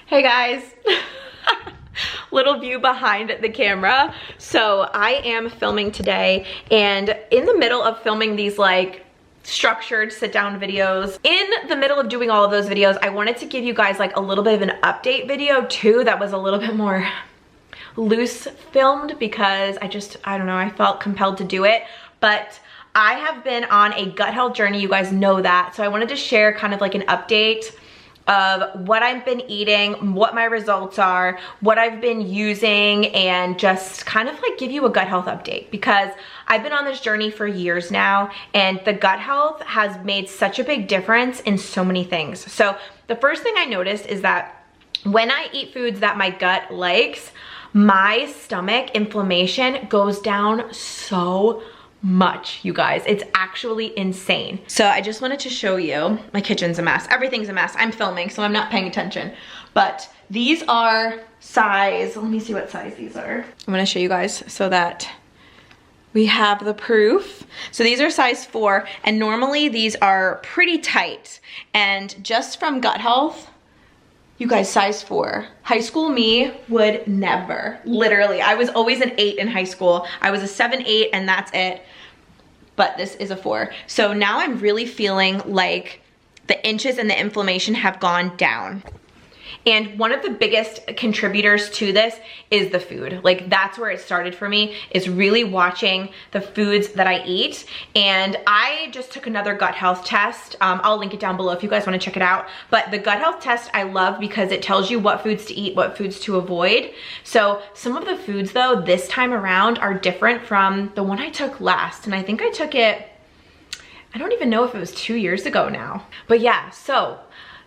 Hey guys. Little view behind the camera. So I am filming today, and in the middle of filming these like structured sit down videos, in the middle of doing all of those videos, I wanted to give you guys like a little bit of an update video too that was a little bit more loose filmed because I don't know, I felt compelled to do it. But I have been on a gut health journey, you guys know that. So I wanted to share kind of like an update of what I've been eating, what my results are, what I've been using, and just kind of like give you a gut health update because I've been on this journey for years now, and the gut health has made such a big difference in so many things. So the first thing I noticed is that when I eat foods that my gut likes, my stomach inflammation goes down so much, you guys. It's actually insane. So I just wanted to show you, my kitchen's a mess, everything's a mess. I'm filming, so I'm not paying attention, but these are size, let me see what size these are. I'm gonna show you guys so that we have the proof. So these are size 4, and normally these are pretty tight, and just from gut health, you guys, size 4. High school me would never, literally. I was always an 8 in high school. I was a 7, 8, and that's it. But this is a 4. So now I'm really feeling like the inches and the inflammation have gone down. And one of the biggest contributors to this is the food. Like, that's where it started for me, is really watching the foods that I eat. And I just took another gut health test. I'll link it down below if you guys want to check it out. But the gut health test I love because it tells you what foods to eat, what foods to avoid. So some of the foods though, this time around are different from the one I took last. And I think I took it, I don't even know if it was 2 years ago now. But yeah, so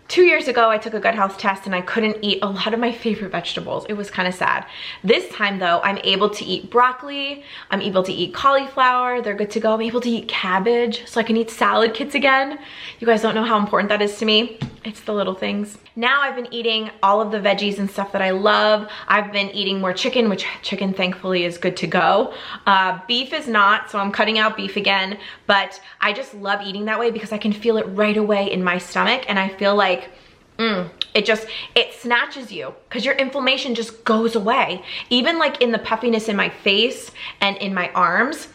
2 years ago, I took a gut health test and I couldn't eat a lot of my favorite vegetables. It was kind of sad. This time though, I'm able to eat broccoli. I'm able to eat cauliflower. They're good to go. I'm able to eat cabbage so I can eat salad kits again. You guys don't know how important that is to me. It's the little things. Now I've been eating all of the veggies and stuff that I love. I've been eating more chicken, which chicken thankfully is good to go. Beef is not, so I'm cutting out beef again, but I just love eating that way because I can feel it right away in my stomach, and I feel like it snatches you because your inflammation just goes away. Even like in the puffiness in my face and in my arms.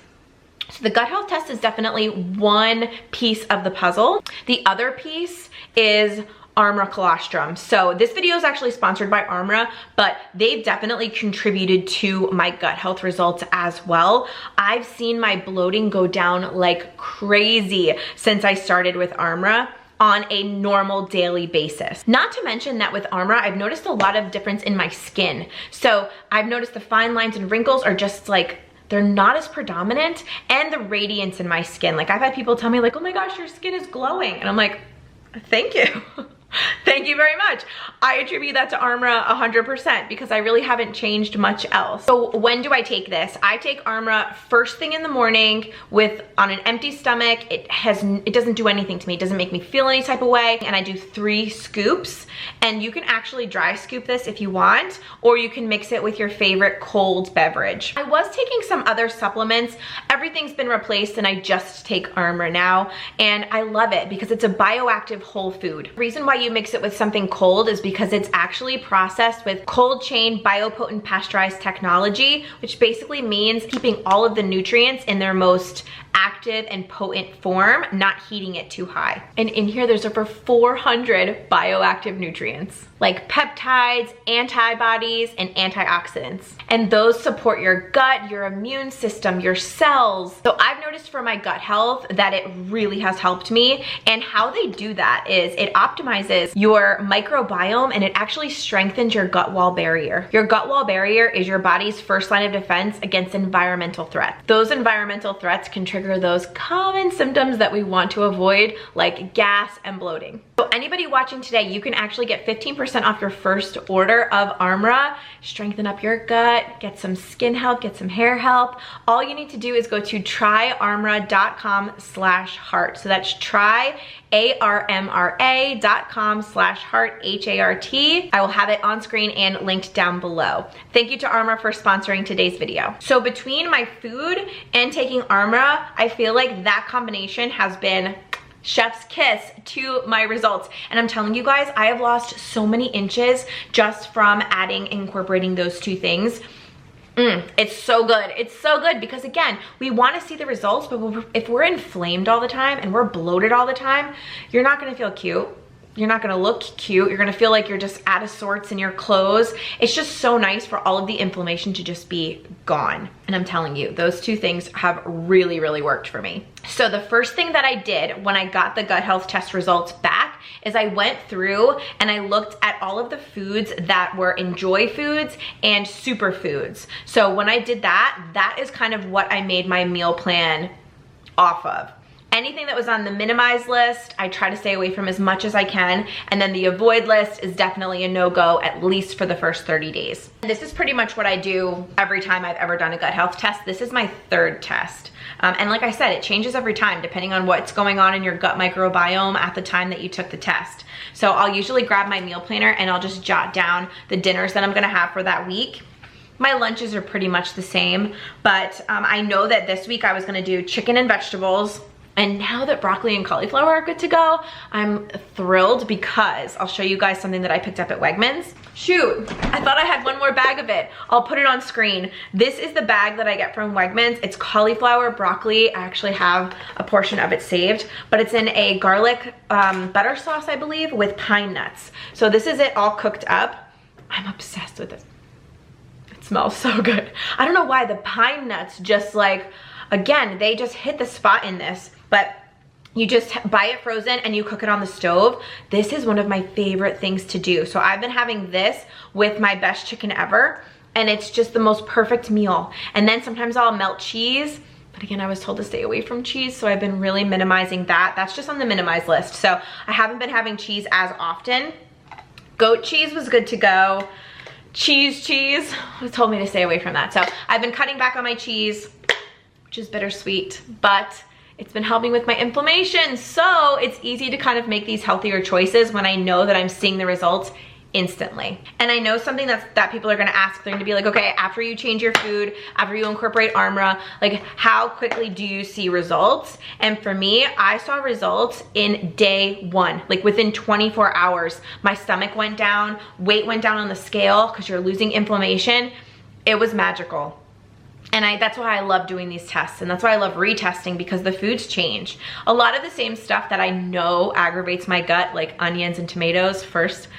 So the gut health test is definitely one piece of the puzzle. The other piece is Armra colostrum. So this video is actually sponsored by Armra, but they've definitely contributed to my gut health results as well. I've seen my bloating go down like crazy since I started with Armra on a normal daily basis. Not to mention that with Armra, I've noticed a lot of difference in my skin. So I've noticed the fine lines and wrinkles are just like, they're not as predominant, and the radiance in my skin. Like, I've had people tell me like, oh my gosh, your skin is glowing. And I'm like, thank you. Thank you very much. I attribute that to Armra 100% because I really haven't changed much else. So when do I take this? I take Armra first thing in the morning on an empty stomach. It doesn't do anything to me. It doesn't make me feel any type of way. And I do 3 scoops, and you can actually dry scoop this if you want, or you can mix it with your favorite cold beverage. I was taking some other supplements. Everything's been replaced and I just take Armra now, and I love it because it's a bioactive whole food. The reason why you mix it with something cold is because it's actually processed with cold chain biopotent pasteurized technology, which basically means keeping all of the nutrients in their most active and potent form, not heating it too high. And in here, there's over 400 bioactive nutrients, like peptides, antibodies, and antioxidants. And those support your gut, your immune system, your cells. So I've noticed for my gut health that it really has helped me. And how they do that is it optimizes your microbiome, and it actually strengthens your gut wall barrier. Your gut wall barrier is your body's first line of defense against environmental threats. Those environmental threats can trigger those common symptoms that we want to avoid, like gas and bloating. So anybody watching today, you can actually get 15% off your first order of Armra. Strengthen up your gut, get some skin help, get some hair help. All you need to do is go to tryarmra.com/heart. So that's tryarmra.com/heart, HART. I will have it on screen and linked down below. Thank you to Armra for sponsoring today's video. So between my food and taking Armra, I feel like that combination has been chef's kiss to my results. And I'm telling you guys, I have lost so many inches just from adding, incorporating those two things. It's so good. It's so good because again, we want to see the results, but if we're inflamed all the time and we're bloated all the time, you're not going to feel cute. You're not gonna look cute. You're gonna feel like you're just out of sorts in your clothes. It's just so nice for all of the inflammation to just be gone. And I'm telling you, those two things have really, really worked for me. So the first thing that I did when I got the gut health test results back is I went through and I looked at all of the foods that were enjoy foods and superfoods. So when I did that, that is kind of what I made my meal plan off of. Anything that was on the minimize list, I try to stay away from as much as I can. And then the avoid list is definitely a no-go, at least for the first 30 days. And this is pretty much what I do every time I've ever done a gut health test. This is my third test. And like I said, it changes every time depending on what's going on in your gut microbiome at the time that you took the test. So I'll usually grab my meal planner and I'll just jot down the dinners that I'm gonna have for that week. My lunches are pretty much the same, but I know that this week I was gonna do chicken and vegetables. And now that broccoli and cauliflower are good to go, I'm thrilled because I'll show you guys something that I picked up at Wegmans. Shoot, I thought I had one more bag of it. I'll put it on screen. This is the bag that I get from Wegmans. It's cauliflower, broccoli. I actually have a portion of it saved, but it's in a garlic butter sauce, I believe, with pine nuts. So this is it all cooked up. I'm obsessed with it. It smells so good. I don't know why the pine nuts just like, again, they just hit the spot in this. But you just buy it frozen and you cook it on the stove. This is one of my favorite things to do. So I've been having this with my best chicken ever, and it's just the most perfect meal. And then sometimes I'll melt cheese, but again, I was told to stay away from cheese, so I've been really minimizing that. That's just on the minimize list. So I haven't been having cheese as often. Goat cheese was good to go. Cheese told me to stay away from that. So I've been cutting back on my cheese, which is bittersweet, but it's been helping with my inflammation. So it's easy to kind of make these healthier choices when I know that I'm seeing the results instantly. And I know something that people are gonna ask, they're gonna be like, okay, after you change your food, after you incorporate Armra, like how quickly do you see results? And for me, I saw results in day one, like within 24 hours. My stomach went down, weight went down on the scale because you're losing inflammation. It was magical. And that's why I love doing these tests, and that's why I love retesting, because the foods change. A lot of the same stuff that I know aggravates my gut, like onions and tomatoes, first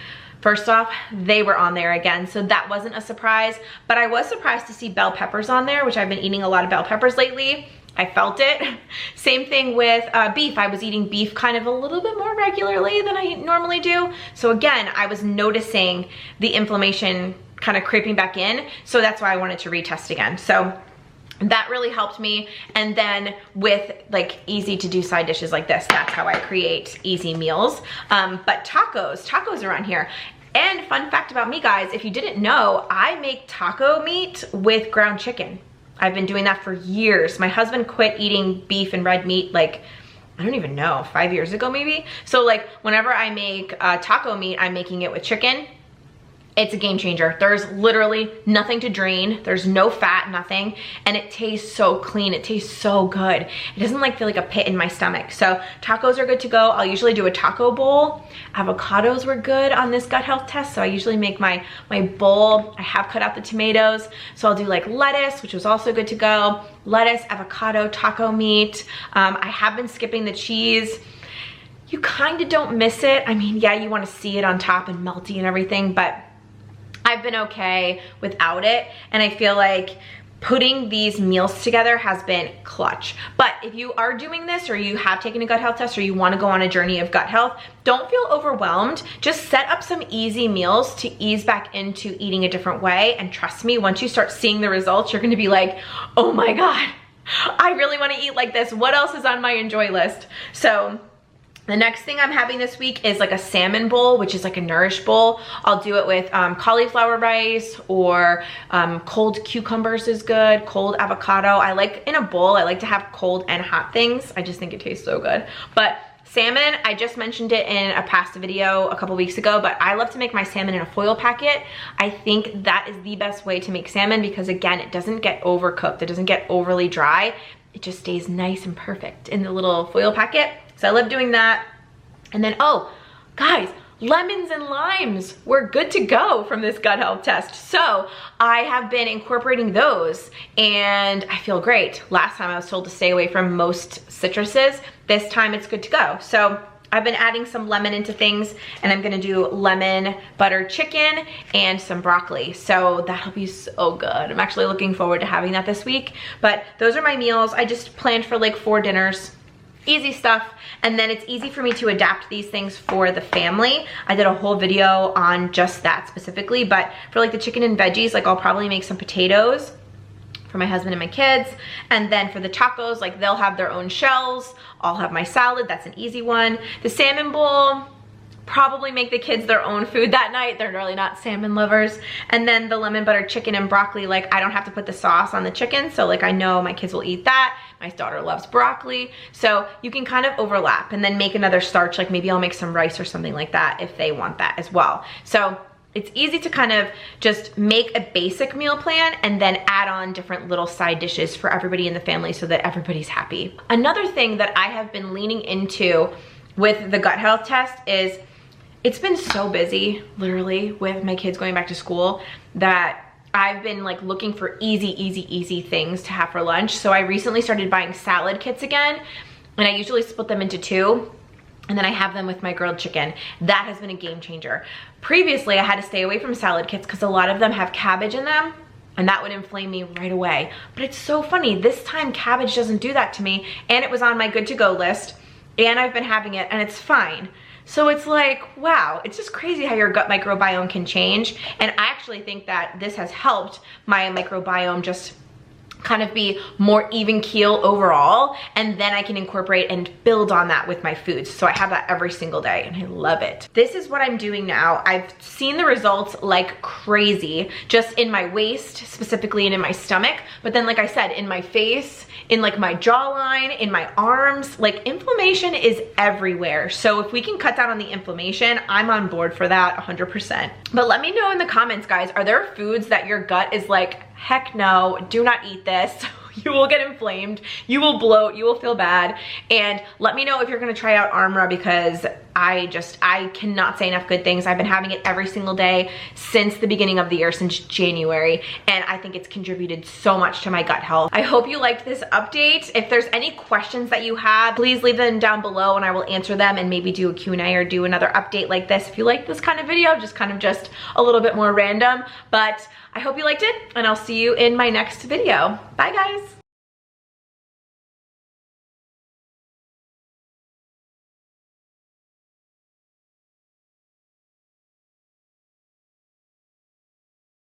off, they were on there again, so that wasn't a surprise. But I was surprised to see bell peppers on there, which I've been eating a lot of bell peppers lately. I felt it. Same thing with beef. I was eating beef kind of a little bit more regularly than I normally do. So again, I was noticing the inflammation kind of creeping back in. So that's why I wanted to retest again. So that really helped me. And then with like easy to do side dishes like this, that's how I create easy meals. But tacos are on here. And fun fact about me, guys, if you didn't know, I make taco meat with ground chicken. I've been doing that for years. My husband quit eating beef and red meat like, I don't even know, 5 years ago maybe. So like whenever I make taco meat, I'm making it with chicken. It's a game changer. There's literally nothing to drain. There's no fat, nothing. And it tastes so clean. It tastes so good. It doesn't like feel like a pit in my stomach. So tacos are good to go. I'll usually do a taco bowl. Avocados were good on this gut health test. So I usually make my bowl. I have cut out the tomatoes. So I'll do like lettuce, which was also good to go. Lettuce, avocado, taco meat. I have been skipping the cheese. You kind of don't miss it. I mean, yeah, you want to see it on top and melty and everything, but I've been okay without it, and I feel like putting these meals together has been clutch. But if you are doing this, or you have taken a gut health test, or you want to go on a journey of gut health, don't feel overwhelmed. Just set up some easy meals to ease back into eating a different way, and trust me, once you start seeing the results, you're going to be like, oh my god, I really want to eat like this. What else is on my enjoy list? So the next thing I'm having this week is like a salmon bowl, which is like a nourish bowl. I'll do it with cauliflower rice, or cold cucumbers is good, cold avocado. I like in a bowl, I like to have cold and hot things. I just think it tastes so good. But salmon, I just mentioned it in a past video a couple weeks ago, but I love to make my salmon in a foil packet. I think that is the best way to make salmon because again, it doesn't get overcooked. It doesn't get overly dry. It just stays nice and perfect in the little foil packet. So I love doing that. And then, oh, guys, lemons and limes, we're good to go from this gut health test. So I have been incorporating those and I feel great. Last time I was told to stay away from most citruses. This time it's good to go. So I've been adding some lemon into things, and I'm gonna do lemon butter chicken and some broccoli. So that'll be so good. I'm actually looking forward to having that this week. But those are my meals. I just planned for like 4 dinners. Easy stuff. And then it's easy for me to adapt these things for the family. I did a whole video on just that specifically, but for like the chicken and veggies, like I'll probably make some potatoes for my husband and my kids. And then for the tacos, like they'll have their own shells. I'll have my salad, that's an easy one. The salmon bowl, probably make the kids their own food that night. They're really not salmon lovers. And then the lemon butter chicken and broccoli, like I don't have to put the sauce on the chicken. So like I know my kids will eat that. My daughter loves broccoli. So you can kind of overlap and then make another starch. Like maybe I'll make some rice or something like that if they want that as well. So it's easy to kind of just make a basic meal plan and then add on different little side dishes for everybody in the family so that everybody's happy. Another thing that I have been leaning into with the gut health test is it's been so busy, literally, with my kids going back to school that I've been like looking for easy things to have for lunch. So I recently started buying salad kits again, and I usually split them into 2. And then I have them with my grilled chicken. That has been a game changer. Previously, I had to stay away from salad kits because a lot of them have cabbage in them, and that would inflame me right away. But it's so funny, this time cabbage doesn't do that to me, and it was on my good to go list, and I've been having it, and it's fine. So it's like, wow, it's just crazy how your gut microbiome can change. And I actually think that this has helped my microbiome just kind of be more even keel overall, and then I can incorporate and build on that with my foods. So I have that every single day and I love it. This is what I'm doing now. I've seen the results like crazy, just in my waist specifically and in my stomach, but then like I said, in my face, in like my jawline, in my arms, like inflammation is everywhere. So if we can cut down on the inflammation, I'm on board for that 100%. But let me know in the comments, guys, are there foods that your gut is like, heck no, do not eat this. You will get inflamed, you will bloat, you will feel bad. And let me know if you're gonna try out Armra, because I cannot say enough good things. I've been having it every single day since the beginning of the year, since January, and I think it's contributed so much to my gut health. I hope you liked this update. If there's any questions that you have, please leave them down below and I will answer them and maybe do a Q&A or do another update like this. If you like this kind of video, just a little bit more random, but I hope you liked it, and I'll see you in my next video. Bye, guys.